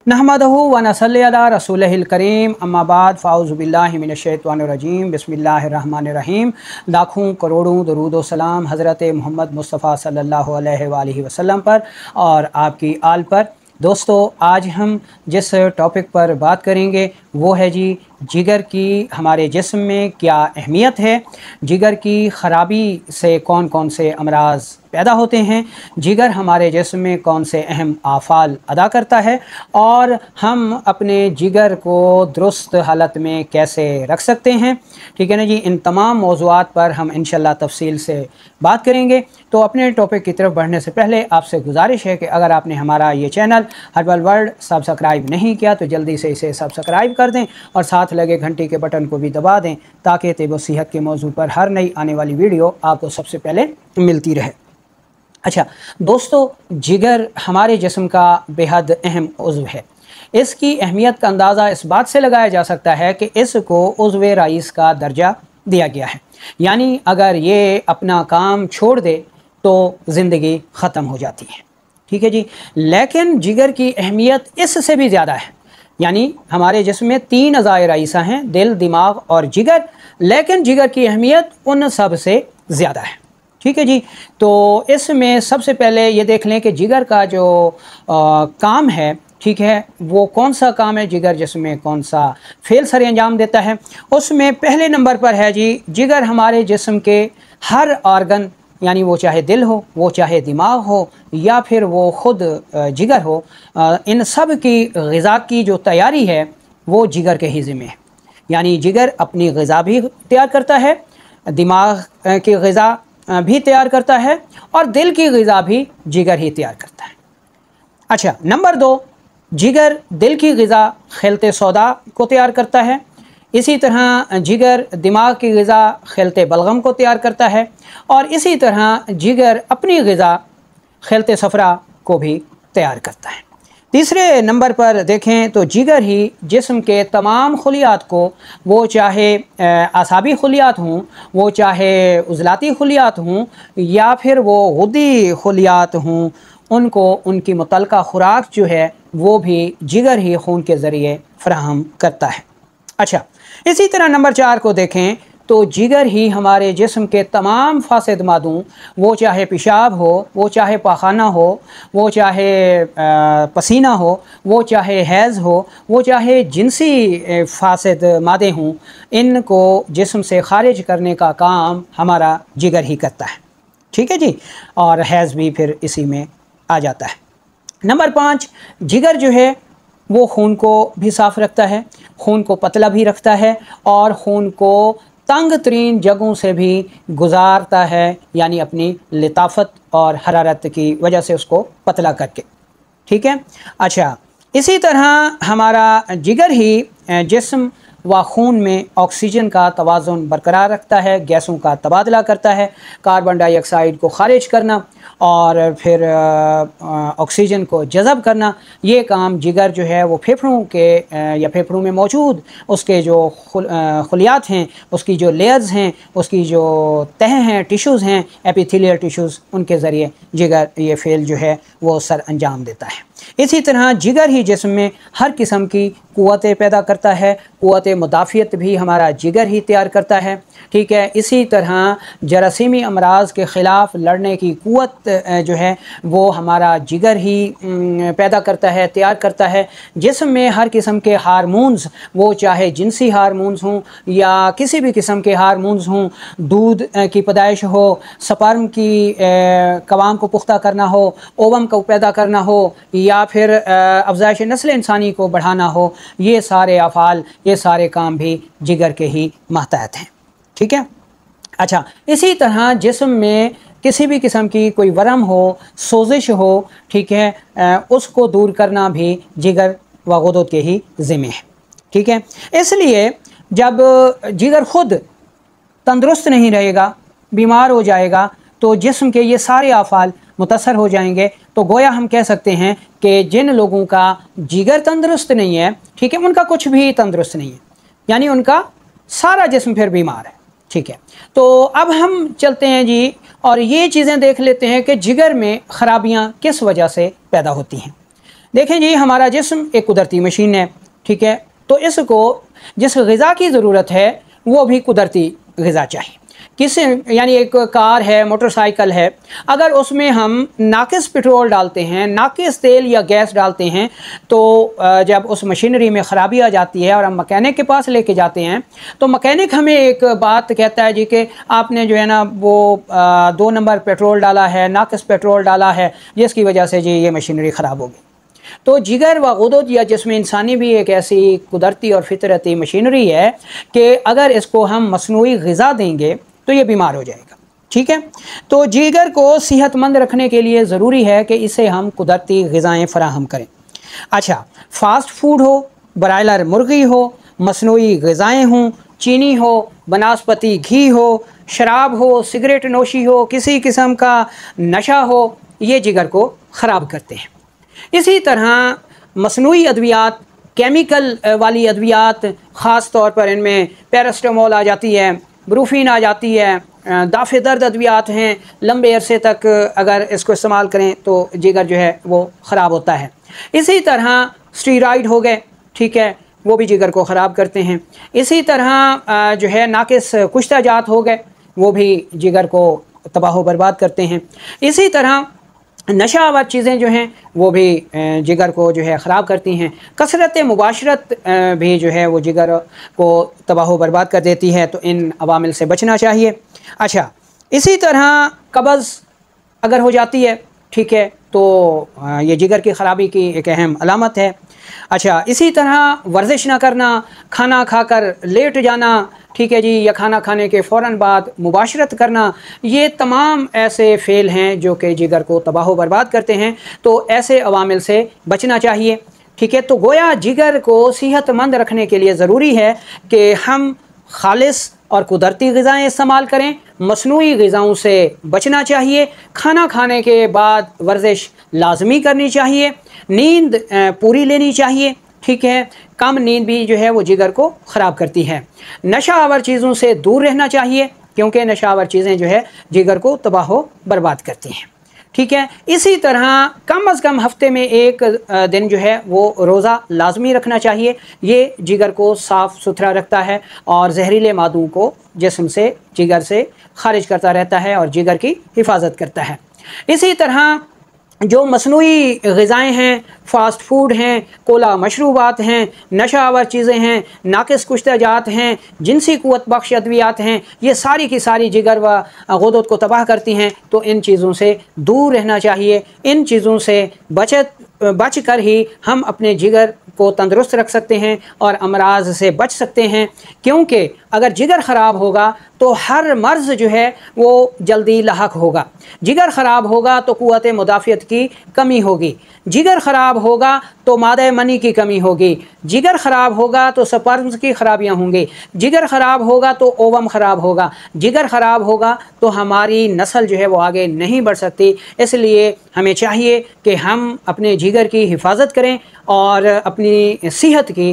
नहमदहु व नसल्ली अला रसूलिहिल करीम अम्मा बाद फ़ाऊज़ु बिल्लाहि मिनश शैतानिर रजीम बिस्मिल्लाहिर रहमानिर रहीम। लाखों करोड़ों दरूद व सलाम हज़रत मोहम्मद मुस्तफ़ा सल्लल्लाहु अलैहि वसल्लम पर और आपकी आल पर। दोस्तों, आज हम जिस टॉपिक पर बात करेंगे वो है जी जिगर की हमारे जिस्म में क्या अहमियत है, जिगर की ख़राबी से कौन कौन से अमराज पैदा होते हैं, जिगर हमारे जिस्म में कौन से अहम आफ़ाल अदा करता है और हम अपने जिगर को दुरुस्त हालत में कैसे रख सकते हैं। ठीक है ना जी, इन तमाम मौज़ूआत पर हम इंशाल्लाह तफसील से बात करेंगे। तो अपने टॉपिक की तरफ बढ़ने से पहले आपसे गुजारिश है कि अगर आपने हमारा ये चैनल हर्बल वर्ल्ड सब्सक्राइब नहीं किया तो जल्दी से इसे सब्सक्राइब कर दें और साथ लगे घंटी के बटन को भी दबा दें ताकि तिब सेहत के मौजू पर हर नई आने वाली वीडियो आपको सबसे पहले मिलती रहे। अच्छा दोस्तों, जिगर हमारे जिस्म का बेहद अहम उज़्व है। इसकी अहमियत का अंदाज़ा इस बात से लगाया जा सकता है कि इसको उज़्व रईस का दर्जा दिया गया है, यानी अगर ये अपना काम छोड़ दे तो ज़िंदगी ख़त्म हो जाती है। ठीक है जी, लेकिन जिगर की अहमियत इससे भी ज़्यादा है। यानी हमारे जिस्म में 3 अज़ाए रईसा हैं, दिल, दिमाग और जिगर, लेकिन जिगर की अहमियत उन सब से ज़्यादा है। ठीक है जी, तो इसमें सबसे पहले ये देख लें कि जिगर का जो काम है, ठीक है, वो कौन सा काम है, जिगर जिसमें कौन सा फेल सर अंजाम देता है। उसमें पहले नंबर पर है जी, जिगर हमारे जिस्म के हर ऑर्गन, यानी वो चाहे दिल हो, वो चाहे दिमाग हो या फिर वो ख़ुद जिगर हो, इन सब की ग़िज़ा की जो तैयारी है वो जिगर के ही ज़िम्मे है। यानी जिगर अपनी ग़िज़ा भी तैयार करता है, दिमाग की ग़िज़ा भी तैयार करता है और दिल की ग़िज़ा भी जिगर ही तैयार करता है। अच्छा, नंबर 2, जिगर दिल की ग़िज़ा खिलते सौदा को तैयार करता है। इसी तरह जिगर दिमाग की ग़िज़ा खिलते बलगम को तैयार करता है और इसी तरह जिगर अपनी ग़िज़ा खिलते सफ़रा को भी तैयार करता है। तीसरे नंबर पर देखें तो जिगर ही जिस्म के तमाम खुलियात को, वो चाहे आसाबी खुलियात हों, वो चाहे उज़लाती खुलियात हों या फिर वो गुद्दी खुलियात हों, उनको उनकी मुतल्लिका खुराक जो है वो भी जिगर ही खून के ज़रिए फ़राहम करता है। अच्छा, इसी तरह नंबर 4 को देखें तो जिगर ही हमारे जिस्म के तमाम फासिद मादों, वो चाहे पेशाब हो, वो चाहे पाखाना हो, वो चाहे पसीना हो, वो चाहे हैज़ हो, वो चाहे जिनसी फासिद मादे हों, इनको जिस्म से ख़ारिज करने का काम हमारा जिगर ही करता है। ठीक है जी, और हैज़ भी फिर इसी में आ जाता है। नंबर 5, जिगर जो है वो खून को भी साफ़ रखता है, खून को पतला भी रखता है और खून को तंग तरीन जगहों से भी गुजारता है, यानी अपनी लताफ़त और हरारत की वजह से उसको पतला करके। ठीक है। अच्छा, इसी तरह हमारा जिगर ही जिस्म व खून में ऑक्सीजन का तवाज़ुन बरकरार रखता है, गैसों का तबादला करता है, कार्बन डाइऑक्साइड को ख़ारिज करना और फिर ऑक्सीजन को जज़ब करना। ये काम जिगर जो है वो फेफड़ों के या फेफड़ों में मौजूद उसके जो खुलियात हैं, उसकी जो लेयर्स हैं, उसकी जो तह हैं, टिश्यूज़ हैं, एपिथेलियल टिश्यूज़, उनके ज़रिए जिगर ये फेल जो है वो सर अंजाम देता है। इसी तरह जिगर ही जिस्म में हर किस्म की क़ुव्वतें पैदा करता है, क़ुव्वत मुदाफ़ियत भी हमारा जिगर ही तैयार करता है। ठीक है। इसी तरह जरासीमी अमराज के ख़िलाफ़ लड़ने की क़ुव्वत जो है वो हमारा जिगर ही पैदा करता है, तैयार करता है। जिस्म में हर किस्म के हार्मोन्स, वो चाहे जिनसी हार्मोन्स हों या किसी भी किस्म के हार्मोन्स हों, दूध की पैदाइश हो, स्पर्म की कवाम को पुख्ता करना हो, ओवम को पैदा करना हो या फिर अफ़ज़ाइश नस्ल इंसानी को बढ़ाना हो, ये सारे अफ़ाल, ये सारे काम भी जिगर के ही मातहत हैं। ठीक है। अच्छा, इसी तरह जिस्म में किसी भी किस्म की कोई वरम हो, सोजिश हो, ठीक है, उसको दूर करना भी जिगर व गुदद के ही ज़िम्मे है। ठीक है। इसलिए जब जिगर ख़ुद तंदुरुस्त नहीं रहेगा, बीमार हो जाएगा, तो जिस्म के ये सारे आफ़ाल मुतासर हो जाएंगे। तो गोया हम कह सकते हैं कि जिन लोगों का जिगर तंदुरुस्त नहीं है, ठीक है, उनका कुछ भी तंदुरुस्त नहीं है, यानी उनका सारा जिस्म फिर बीमार है। ठीक है। तो अब हम चलते हैं जी और ये चीज़ें देख लेते हैं कि जिगर में ख़राबियाँ किस वजह से पैदा होती हैं। देखें जी, हमारा जिस्म एक कुदरती मशीन है, ठीक है। तो इसको जिस ग़िज़ा की ज़रूरत है वो भी कुदरती ग़िज़ा चाहिए। किस यानी एक कार है, मोटरसाइकिल है, अगर उसमें हम नाकिस पेट्रोल डालते हैं, नाकिस तेल या गैस डालते हैं, तो जब उस मशीनरी में ख़राबी आ जाती है और हम मकैनिक के पास लेके जाते हैं, तो मकैनिक हमें एक बात कहता है जी कि आपने जो है ना वो 2 नंबर पेट्रोल डाला है, नाकिस पेट्रोल डाला है, जिसकी वजह से जी ये मशीनरी ख़राब होगी। तो जिगर व गुदद या जिस्म इंसानी भी एक ऐसी कुदरती और फितरती मशीनरी है कि अगर इसको हम मसनूई ग़िज़ा देंगे तो ये बीमार हो जाएगा, ठीक है। तो जिगर को सेहतमंद रखने के लिए ज़रूरी है कि इसे हम कुदरती ग़िज़ाएँ फ़राहम करें। अच्छा, फ़ास्ट फूड हो, ब्रायलर मुर्गी हो, मसनूई ग़िज़ाएँ हों, चीनी हो, बनस्पति घी हो, शराब हो, सिगरेट नोशी हो, किसी किस्म का नशा हो, ये जिगर को ख़राब करते हैं। इसी तरह मसनूई अद्वियात, केमिकल वाली अद्वियात, ख़ास तौर पर इनमें पैरास्टामोल आ जाती है, ब्रूफिन आ जाती है, दाफ़े दर्द अद्वियात हैं, लंबे अरसे तक अगर इसको इस्तेमाल करें तो जिगर जो है वो ख़राब होता है। इसी तरह स्टीरॉइड हो गए, ठीक है, वो भी जिगर को ख़राब करते हैं। इसी तरह जो है नाकिस कुश्ता जात हो गए, वो भी जिगर को तबाह बर्बाद करते हैं। इसी तरह नशावर चीज़ें जो हैं वो भी जिगर को जो है ख़राब करती हैं। कसरत मुबाशरत भी जो है वो जिगर को तबाह बर्बाद कर देती है, तो इन अवामिल से बचना चाहिए। अच्छा, इसी तरह कब्ज़ अगर हो जाती है, ठीक है, तो ये जिगर की ख़राबी की एक अहम अलामत है। अच्छा, इसी तरह वर्जिश ना करना, खाना खाकर लेट जाना, ठीक है जी, या खाना खाने के फ़ौरन बाद मुबाशरत करना, ये तमाम ऐसे फ़ेल हैं जो कि जिगर को तबाह बर्बाद करते हैं। तो ऐसे अवामिल से बचना चाहिए, ठीक है। तो गोया जिगर को सेहतमंद रखने के लिए ज़रूरी है कि हम खालिस और कुदरती ग़िज़ाएँ इस्तेमाल करें, मसनूई ग़िज़ाओं से बचना चाहिए, खाना खाने के बाद वर्जिश लाजमी करनी चाहिए, नींद पूरी लेनी चाहिए, ठीक है। कम नींद भी जो है वो जिगर को ख़राब करती है। नशा आवर चीज़ों से दूर रहना चाहिए, क्योंकि नशा आवर चीज़ें जो है जिगर को तबाह बर्बाद करती हैं, ठीक है। इसी तरह कम अज़ कम हफ्ते में एक दिन जो है वो रोज़ा लाजमी रखना चाहिए। ये जिगर को साफ़ सुथरा रखता है और जहरीले मादों को जिस्म से, जिगर से खारिज करता रहता है और जिगर की हिफाजत करता है। इसी तरह जो मसनूई ग़िज़ाएँ हैं, फ़ास्ट फूड हैं, कोला मशरूबात हैं, नशा आवर चीज़ें हैं, नाकिस कुश्ता जात हैं, जिनसी क़ुव्वत बख्श अद्वियात हैं, ये सारी की सारी जिगर व गुदद को तबाह करती हैं। तो इन चीज़ों से दूर रहना चाहिए। इन चीज़ों से बच कर ही हम अपने जिगर को तंदुरुस्त रख सकते हैं और अमराज से बच सकते हैं, क्योंकि अगर जिगर ख़राब होगा तो हर मर्ज़ जो है वो जल्दी लाहक होगा। जिगर ख़राब होगा तो क़ुव्वत मुदाफ़ियत की कमी होगी। जिगर ख़राब होगा तो मादे मनी की कमी होगी। जिगर ख़राब होगा तो स्पर्म्स की खराबियाँ होंगी। जिगर ख़राब होगा तो ओवम ख़राब होगा। जिगर ख़राब होगा तो हमारी नस्ल जो है वो आगे नहीं बढ़ सकती। इसलिए हमें चाहिए कि हम अपने जिगर की हिफाजत करें और अपनी सेहत की